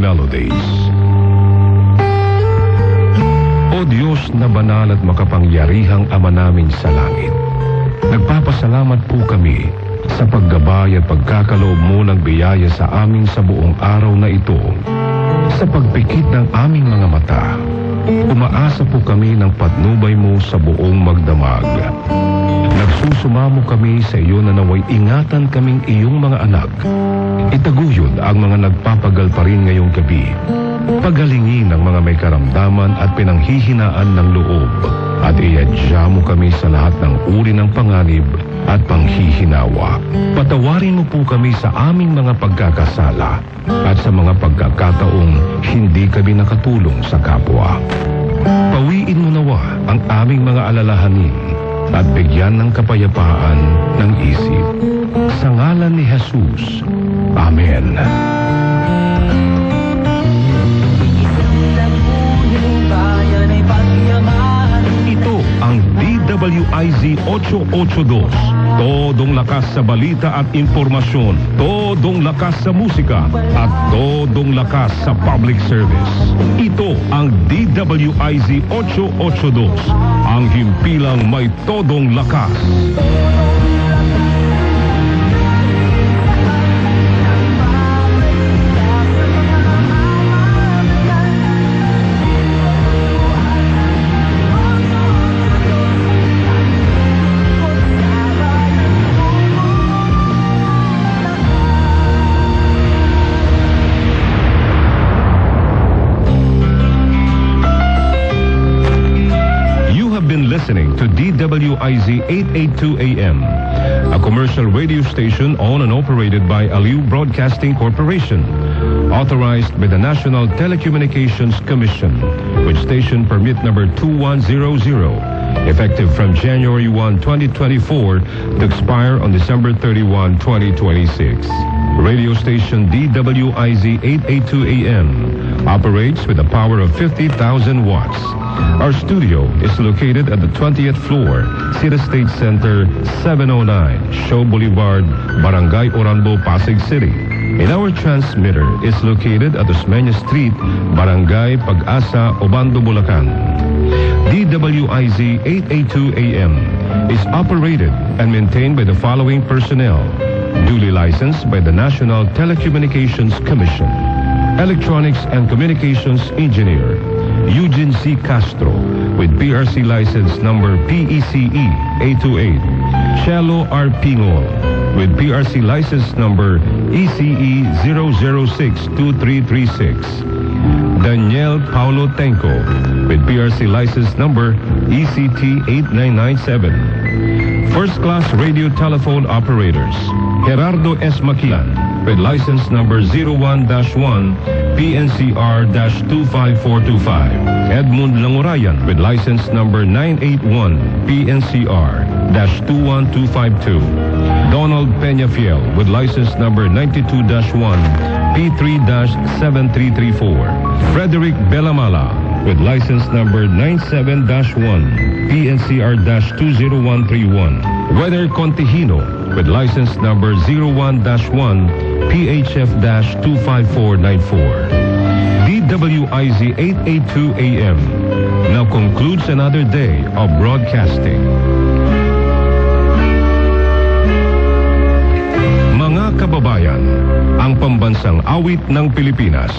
melodies. O Diyos na banal at makapangyarihang Ama namin sa langit, nagpapasalamat po kami sa paggabay at pagkakaloob mo ng biyaya sa amin sa buong araw na ito. Sa pagpikit ng aming mga mata, umaasa po kami ng patnubay mo sa buong magdamag. Nagsusumamo kami sa iyo na naway ingatan kaming iyong mga anak. Itaguyod ang mga nagpapagal pa rin ngayong gabi. Pagalingin ang mga may karamdaman at pinanghihinaan ng loob. At iadya mo kami sa lahat ng uri ng panganib at panghihinawa. Patawarin mo po kami sa aming mga pagkakasala at sa mga pagkakataong hindi kami nakatulong sa kapwa. Pawiin mo nawa ang aming mga alalahanin at bigyan ng kapayapaan ng isip. Sa ngalan ni Jesus. Amen. Ito ang DWIZ 882. Todong lakas sa balita at informasyon. Todong lakas sa musika. At todong lakas sa public service. Ito ang DWIZ 882. Ang himpilang may todong lakas. Listening to DWIZ 882 AM, a commercial radio station owned and operated by Aliu Broadcasting Corporation, authorized by the National Telecommunications Commission, with station permit number 2100, effective from January 1, 2024 to expire on December 31, 2026. Radio station DWIZ 882 AM operates with a power of 50,000 watts. Our studio is located at the 20th floor, City State Center, 709, Show Boulevard, Barangay Oranbo, Pasig City. And our transmitter is located at Osmeña Street, Barangay Pag-asa, Obando, Bulacan. DWIZ 882 AM is operated and maintained by the following personnel, duly licensed by the National Telecommunications Commission. Electronics and Communications Engineer Eugene C. Castro with PRC license number PECE 828. Chelo R. Pingol with PRC license number ECE 0062336. Daniel Paulo Tenco with PRC license number ECT 8997. First class radio telephone operators Gerardo S. Makian with license number 01-1 PNCR-25425. Edmund Langurayan with license number 981 PNCR-21252. Donald Peñafiel with license number 92-1 P3-7334. Frederick Bellamala with license number 97-1 PNCR-20131. Weather Contihino with license number 01-1 PHF-25494. DWIZ 882 AM now concludes another day of broadcasting. Mga kababayan, ang pambansang awit ng Pilipinas.